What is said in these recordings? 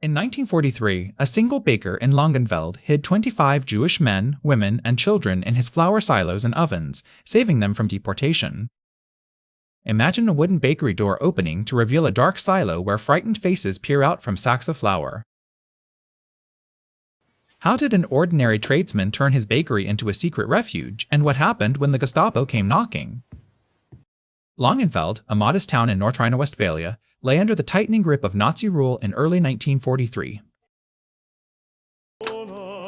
In 1943, a single baker in Langenfeld hid 25 Jewish men, women, and children in his flour silos and ovens, saving them from deportation. Imagine a wooden bakery door opening to reveal a dark silo where frightened faces peer out from sacks of flour. How did an ordinary tradesman turn his bakery into a secret refuge, and what happened when the Gestapo came knocking? Langenfeld, a modest town in North Rhine Westphalia, lay under the tightening grip of Nazi rule in early 1943.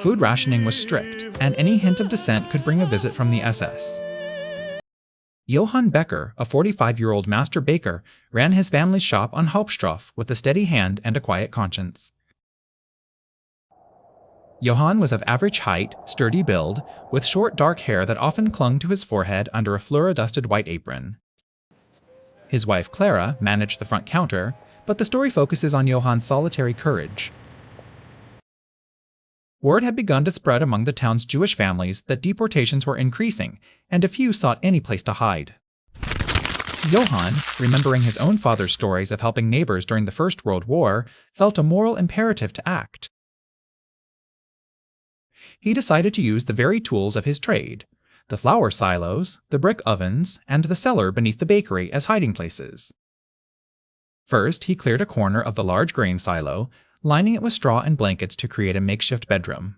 Food rationing was strict, and any hint of dissent could bring a visit from the SS. Johann Becker, a 45-year-old master baker, ran his family's shop on Hauptstraße with a steady hand and a quiet conscience. Johann was of average height, sturdy build, with short dark hair that often clung to his forehead under a fluoro-dusted white apron. His wife Clara managed the front counter, but the story focuses on Johann's solitary courage. Word had begun to spread among the town's Jewish families that deportations were increasing, and a few sought any place to hide. Johann, remembering his own father's stories of helping neighbors during the First World War, felt a moral imperative to act. He decided to use the very tools of his trade, the flour silos, the brick ovens, and the cellar beneath the bakery as hiding places. First, he cleared a corner of the large grain silo, lining it with straw and blankets to create a makeshift bedroom.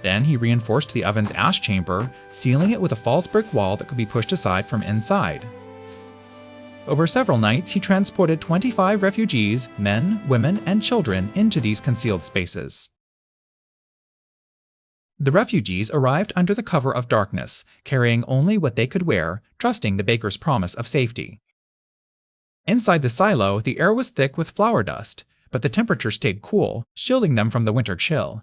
Then he reinforced the oven's ash chamber, sealing it with a false brick wall that could be pushed aside from inside. Over several nights, he transported 25 refugees, men, women, and children into these concealed spaces. The refugees arrived under the cover of darkness, carrying only what they could wear, trusting the baker's promise of safety. Inside the silo, the air was thick with flour dust, but the temperature stayed cool, shielding them from the winter chill.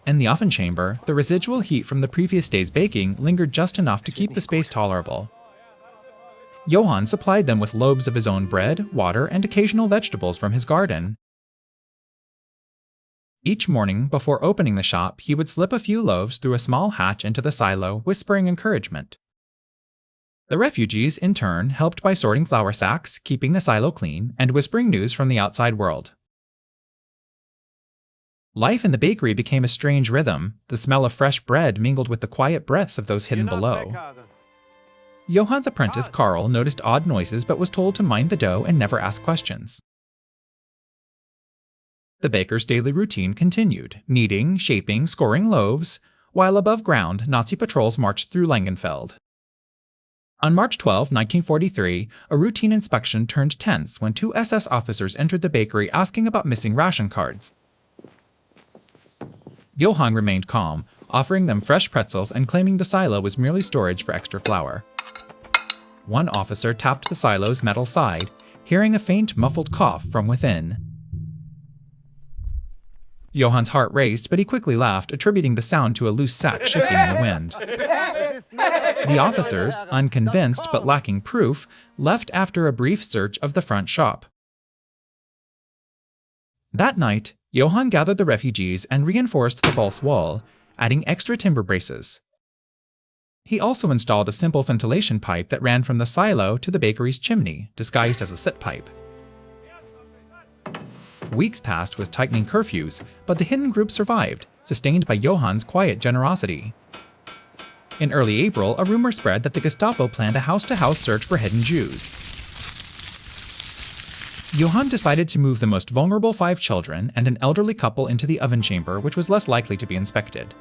In the oven chamber, the residual heat from the previous day's baking lingered just enough to keep the space tolerable. Johann supplied them with loaves of his own bread, water, and occasional vegetables from his garden. Each morning, before opening the shop, he would slip a few loaves through a small hatch into the silo, whispering encouragement. The refugees, in turn, helped by sorting flour sacks, keeping the silo clean, and whispering news from the outside world. Life in the bakery became a strange rhythm. The smell of fresh bread mingled with the quiet breaths of those hidden below. Johann's apprentice, Karl, noticed odd noises but was told to mind the dough and never ask questions. The baker's daily routine continued, kneading, shaping, scoring loaves, while above ground, Nazi patrols marched through Langenfeld. On March 12, 1943, a routine inspection turned tense when 2 SS officers entered the bakery asking about missing ration cards. Johann remained calm, offering them fresh pretzels and claiming the silo was merely storage for extra flour. One officer tapped the silo's metal side, hearing a faint, muffled cough from within. Johann's heart raced, but he quickly laughed, attributing the sound to a loose sack shifting in the wind. The officers, unconvinced but lacking proof, left after a brief search of the front shop. That night, Johann gathered the refugees and reinforced the false wall, adding extra timber braces. He also installed a simple ventilation pipe that ran from the silo to the bakery's chimney, disguised as a soot pipe. Weeks passed with tightening curfews, but the hidden group survived, sustained by Johann's quiet generosity. In early April, a rumor spread that the Gestapo planned a house-to-house search for hidden Jews. Johann decided to move the most vulnerable 5 children and an elderly couple into the oven chamber, which was less likely to be inspected.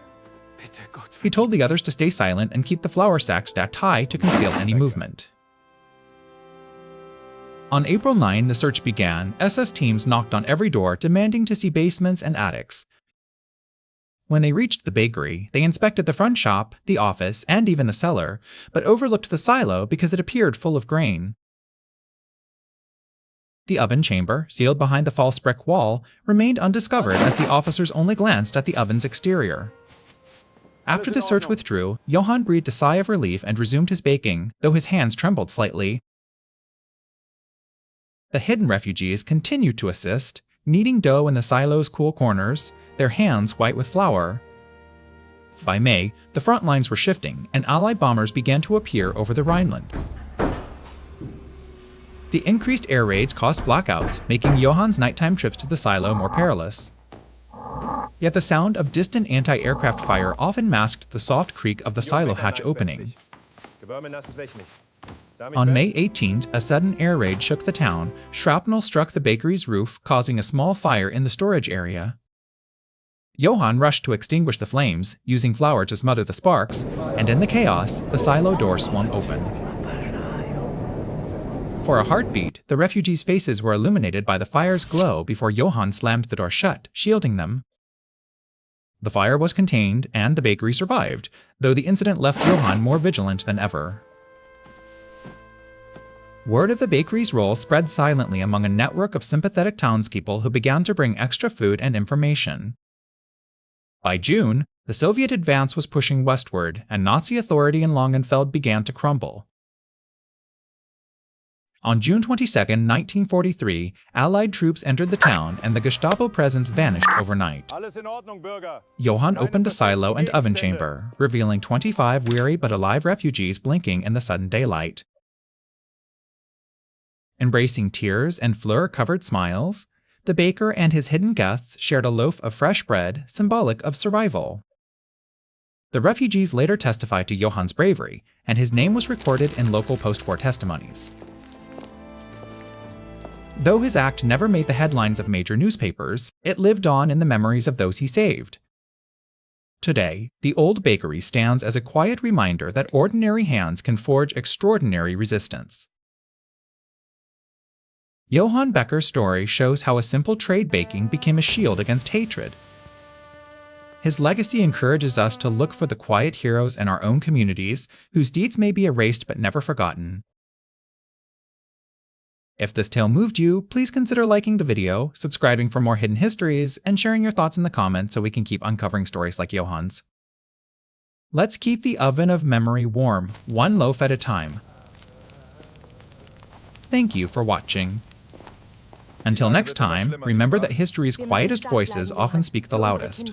He told the others to stay silent and keep the flour sack stacked high to conceal any movement. On April 9, the search began. SS teams knocked on every door, demanding to see basements and attics. When they reached the bakery, they inspected the front shop, the office, and even the cellar, but overlooked the silo because it appeared full of grain. The oven chamber, sealed behind the false brick wall, remained undiscovered as the officers only glanced at the oven's exterior. After the search withdrew, Johann breathed a sigh of relief and resumed his baking, though his hands trembled slightly. The hidden refugees continued to assist, kneading dough in the silo's cool corners, their hands white with flour. By May, the front lines were shifting, and Allied bombers began to appear over the Rhineland. The increased air raids caused blackouts, making Johann's nighttime trips to the silo more perilous. Yet the sound of distant anti-aircraft fire often masked the soft creak of the silo hatch opening. On May 18th, a sudden air raid shook the town. Shrapnel struck the bakery's roof, causing a small fire in the storage area. Johann rushed to extinguish the flames, using flour to smother the sparks, and in the chaos, the silo door swung open. For a heartbeat, the refugees' faces were illuminated by the fire's glow before Johann slammed the door shut, shielding them. The fire was contained, and the bakery survived, though the incident left Johann more vigilant than ever. Word of the bakery's role spread silently among a network of sympathetic townspeople who began to bring extra food and information. By June, the Soviet advance was pushing westward, and Nazi authority in Langenfeld began to crumble. On June 22, 1943, Allied troops entered the town and the Gestapo presence vanished overnight. Johann opened a silo and oven chamber, revealing 25 weary but alive refugees blinking in the sudden daylight. Embracing tears and fleur-covered smiles, the baker and his hidden guests shared a loaf of fresh bread, symbolic of survival. The refugees later testified to Johann's bravery, and his name was recorded in local post-war testimonies. Though his act never made the headlines of major newspapers, it lived on in the memories of those he saved. Today, the old bakery stands as a quiet reminder that ordinary hands can forge extraordinary resistance. Johann Becker's story shows how a simple trade baking became a shield against hatred. His legacy encourages us to look for the quiet heroes in our own communities, whose deeds may be erased but never forgotten. If this tale moved you, please consider liking the video, subscribing for more hidden histories, and sharing your thoughts in the comments so we can keep uncovering stories like Johann's. Let's keep the oven of memory warm, one loaf at a time. Thank you for watching. Until next time, remember that history's quietest voices often speak the loudest.